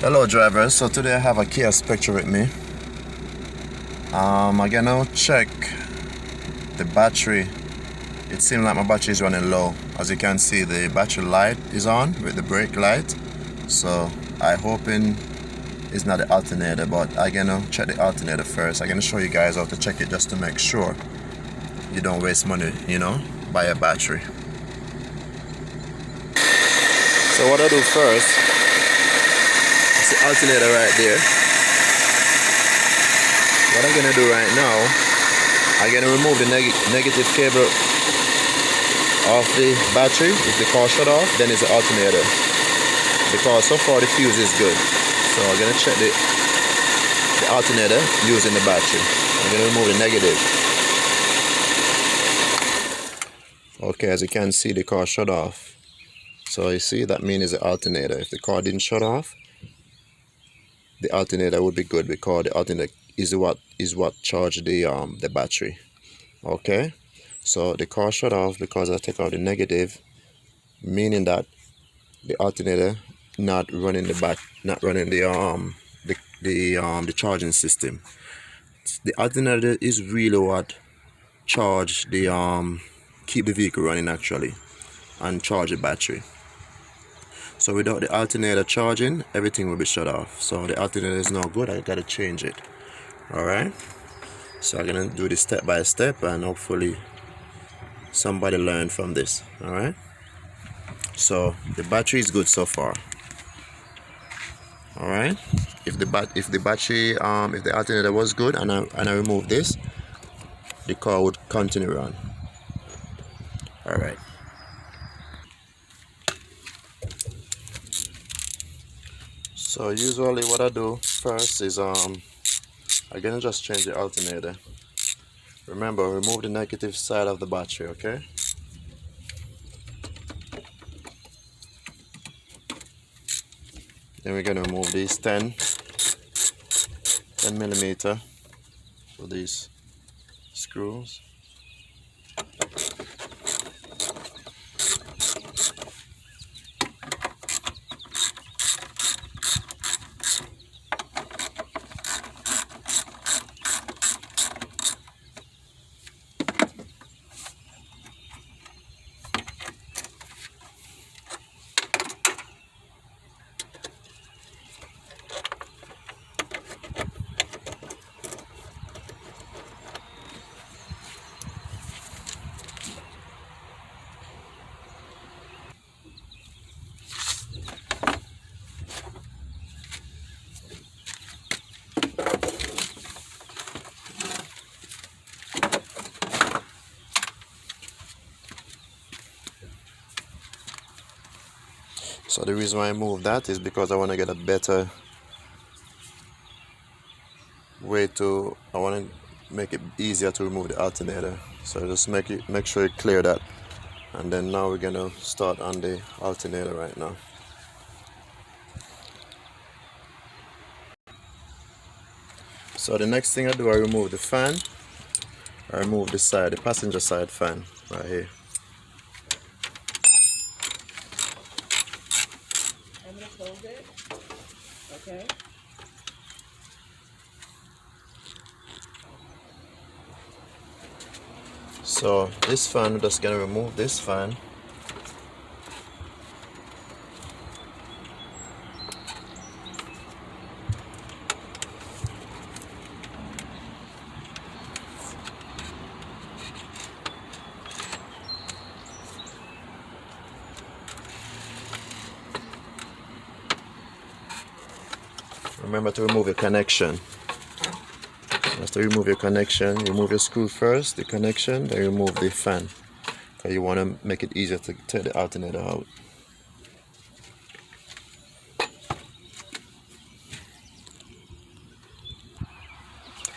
Hello drivers, so today I have a Kiaspectra with me. I'm gonna check the battery. It seems like my battery is running low. As you can see, the battery light is on with the brake light. So I hoping it's not the alternator, but I'm gonna check the alternator first. I'm gonna show you guys how to check it just to make sure you don't waste money, buy a battery. So what I do first, it's the alternator right there. What I'm gonna do right now, I'm gonna remove the negative cable off the battery. If the car shut off, then it's the alternator, because so far the fuse is good. So I'm gonna check the alternator using the battery. I'm gonna remove the negative. Okay, as you can see, the car shut off. So you see, that means it's the alternator. If the car didn't shut off, the alternator would be good, because the alternator is what charged the battery. Okay, so the car shut off because I take out the negative, meaning that the alternator not running the charging system. The alternator is really what charge keep the vehicle running actually, and charge the battery. So without the alternator charging, everything will be shut off. So the alternator is not good. I gotta change it. All right. So I'm gonna do this step by step, and hopefully somebody learn from this. All right. So the battery is good so far. All right. If the alternator was good, and I remove this, the car would continue run. All right. So usually what I do first is I'm gonna just change the alternator. Remember, remove the negative side of the battery, okay? Then we're gonna remove these 10 millimeter for these screws. So the reason why I move that is because I want to get a better way I want to make it easier to remove the alternator. So just make sure you clear that. And then now we're gonna start on the alternator right now. So the next thing I do, I remove the fan. I remove the passenger side fan right here. I'm gonna close it. Okay. So this fan, we're just gonna remove this fan. Remember to remove your connection. Just to remove your connection, remove your screw first, the connection, then remove the fan, because you want to make it easier to take the alternator out.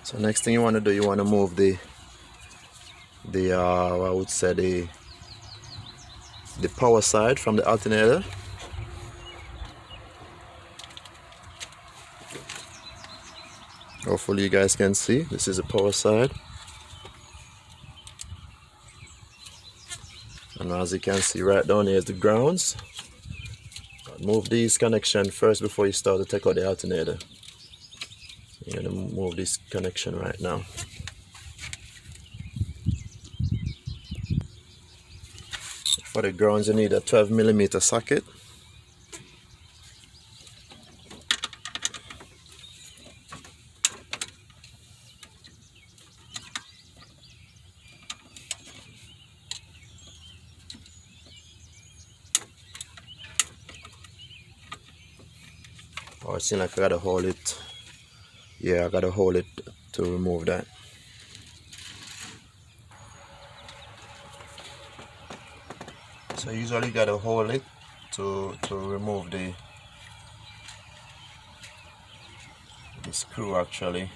So next thing you want to do, you want to move I would say the power side from the alternator. Hopefully you guys can see, this is the power side. And as you can see right down here is the grounds. Move these connection first before you start to take out the alternator. You're gonna move this connection right now. For the grounds, you need a 12mm socket. Oh, it seems like I gotta hold it. Yeah, I gotta hold it to remove that. So usually you gotta hold it to remove the screw actually.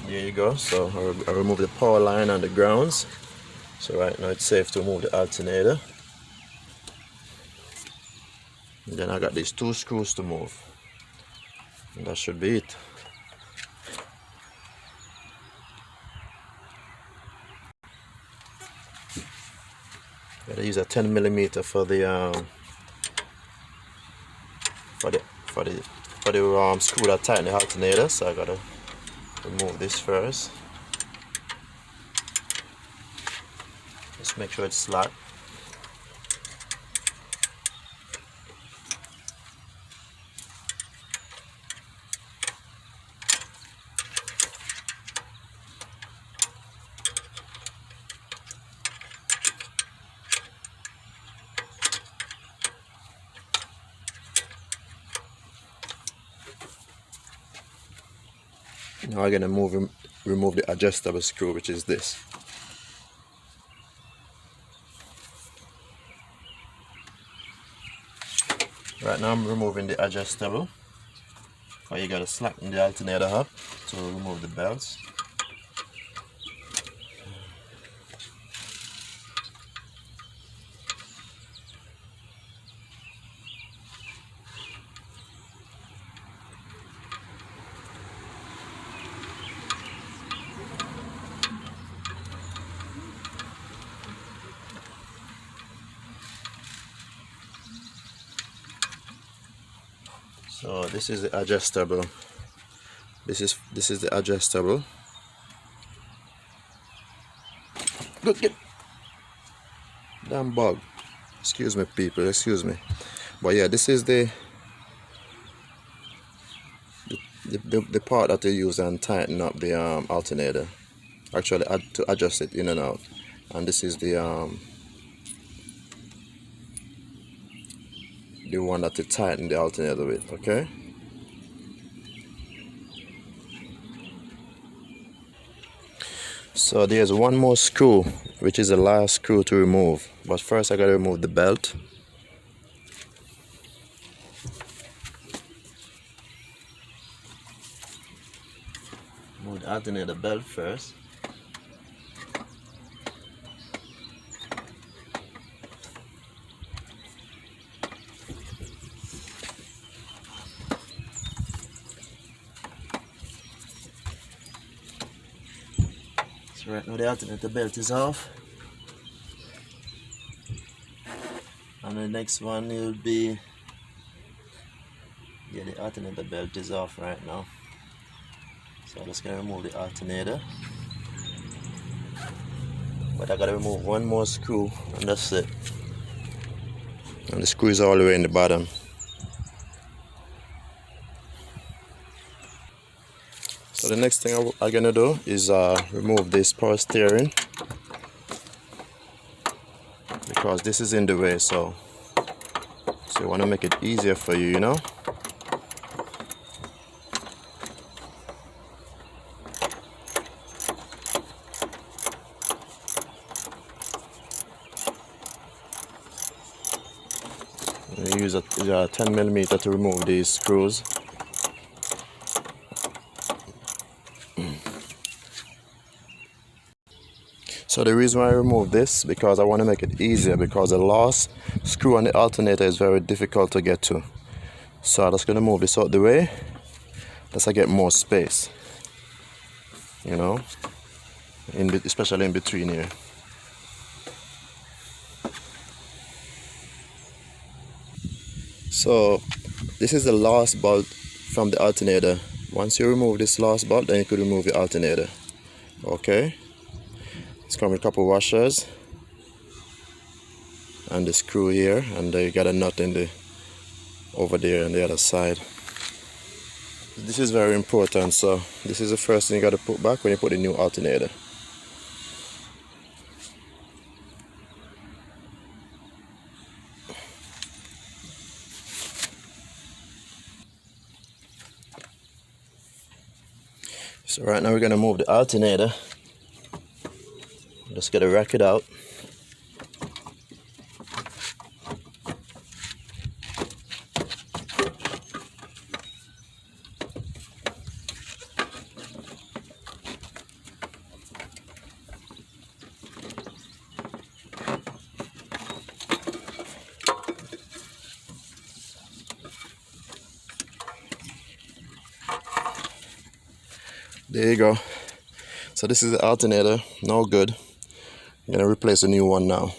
There you go. So I remove the power line and the grounds. So right now it's safe to remove the alternator. And then I got these 2 screws to move. And that should be it. Gotta use a 10mm for the screw that tighten the alternator. So I gotta remove this first. Just make sure it's flat. Now I'm gonna remove the adjustable screw, which is this. Right now I'm removing the adjustable. Or you gotta slacken the alternator up to remove the belts. So this is the adjustable. This is the adjustable. Look, get damn bug. Excuse me, people. Excuse me. But yeah, this is the part that they use and tighten up the alternator. Actually, to adjust it in and out. And this is the one that they tighten the alternator with. Okay. So there's one more screw, which is the last screw to remove. But first I gotta remove the belt. Remove the alternator belt first. So right now the alternator belt is off. And the next one will be, yeah, the alternator belt is off right now. So I'm just gonna remove the alternator. But I gotta remove one more screw and that's it. And the screw is all the way in the bottom. So the next thing I'm gonna do is remove this power steering, because this is in the way, so you want to make it easier for you, you know. You use a 10mm to remove these screws. So the reason why I remove this, because I want to make it easier, because the last screw on the alternator is very difficult to get to. So I'm just going to move this out the way, as I get more space, you know. especially in between here. So this is the last bolt from the alternator. Once you remove this last bolt, then you could remove the alternator. Okay, it's come with a couple washers and the screw here, and you got a nut in the over there on the other side. This is very important, so this is the first thing you got to put back when you put the new alternator. So right now we're going to move the alternator. Just get to rack it out. There you go. So this is the alternator, no good. I'm gonna replace a new one now.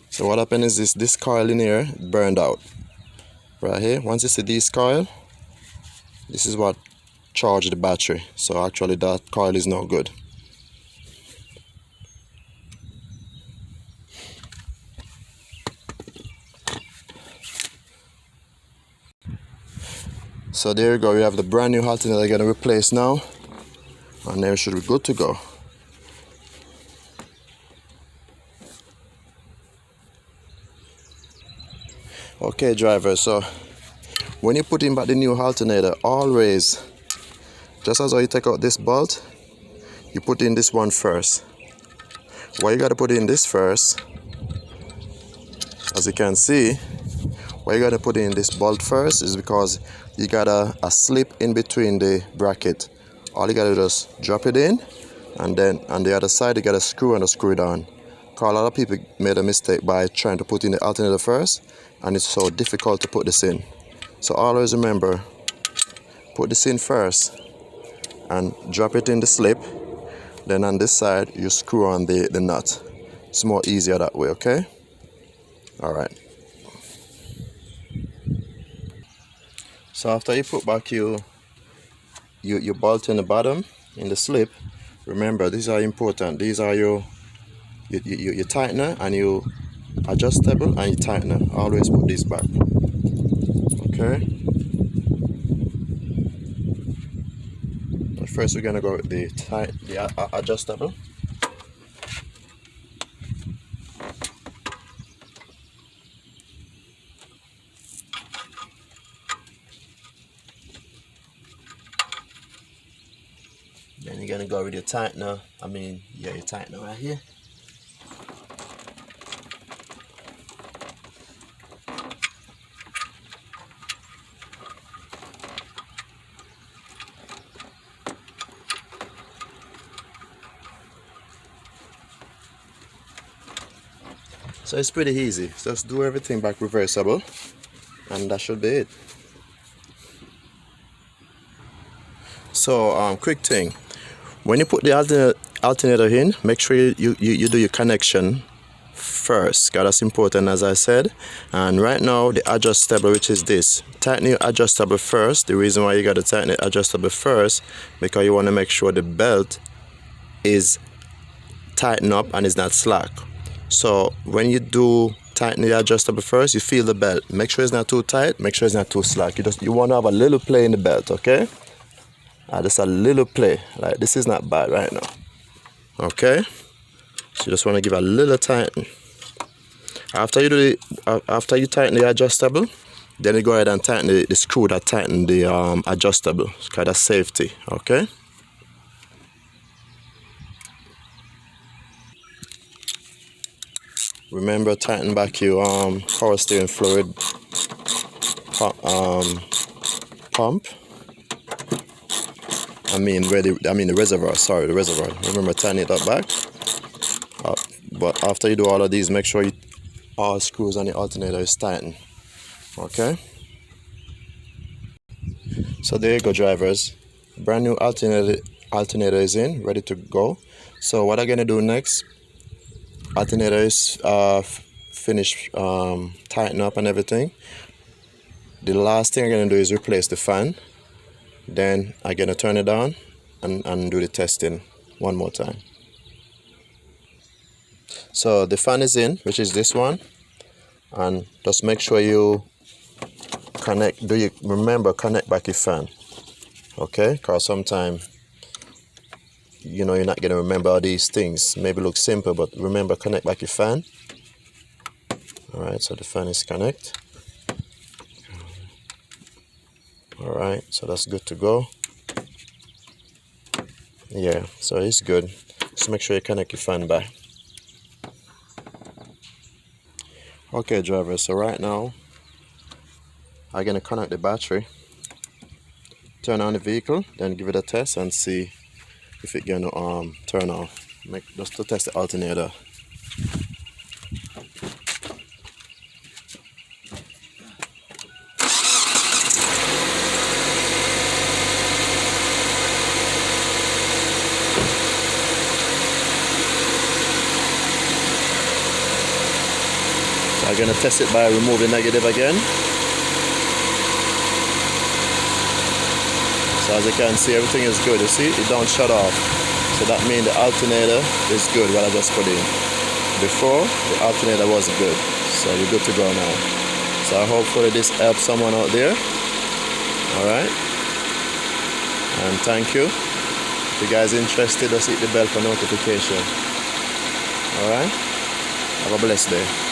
So what happened is this coil in here burned out. Right here, once you see this coil, this is what charged the battery. So actually that coil is no good. So there you go, we have the brand new alternator I'm gonna replace now, and then we should be good to go. Okay driver, so when you put in back the new alternator, always, just as how you take out this bolt, you put in this one first. Why you gotta put in this first, as you can see, why you gotta put in this bolt first is because you got a slip in between the bracket. All you gotta do is drop it in, and then on the other side you gotta screw and screw it on. Because a lot of people made a mistake by trying to put in the alternator first, and it's so difficult to put this in. So always remember, put this in first and drop it in the slip. Then on this side you screw on the nut. It's more easier that way, okay? Alright. So after you put back your bolt in the bottom in the slip, remember these are important. These are your tightener and your adjustable and your tightener. Always put these back. Okay. But first we're gonna go with the adjustable. Then you're gonna go with your tightener. Your tightener right here. So it's pretty easy. Just do everything back reversible, and that should be it. So quick thing, when you put the alternator in, make sure you do your connection first, because that's important, as I said. And right now the adjustable, which is this, tighten your adjustable first. The reason why you got to tighten the adjustable first, because you want to make sure the belt is tightened up and is not slack. So when you do tighten the adjustable first, you feel the belt. Make sure it's not too tight, make sure it's not too slack. You want to have a little play in the belt, okay? Just a little play. Like this is not bad right now. Okay? So you just want to give a little tighten. After you tighten the adjustable, then you go ahead and tighten the screw that tighten the adjustable. It's kind of safety, okay? Remember, tighten back your power steering fluid pump. The reservoir. Sorry, the reservoir. Remember, tighten it up back. But after you do all of these, make sure all screws on the alternator is tightened. Okay. So there you go, drivers. Brand new alternator alternator is in, ready to go. So what I'm gonna do next, alternator is finished tighten up and everything. The last thing I'm gonna do is replace the fan. Then I'm gonna turn it on and do the testing one more time. So the fan is in, which is this one, and just make sure you connect. Remember, connect back your fan, okay? Because sometimes you're not gonna remember all these things. Maybe look simple, but remember, connect back your fan. All right, so the fan is connected. All right, so that's good to go. Yeah, so it's good. Just make sure you connect your fan back. Okay, driver, so right now I'm gonna connect the battery, turn on the vehicle, then give it a test and see if it gonna turn off. Just to test the alternator. So I'm gonna test it by removing the negative again. So as you can see, everything is good. You see, it don't shut off. So that means the alternator is good, what I just put in. Before, the alternator wasn't good. So you're good to go now. So hopefully this helps someone out there. Alright. And thank you. If you guys are interested, just hit the bell for notification. Alright. Have a blessed day.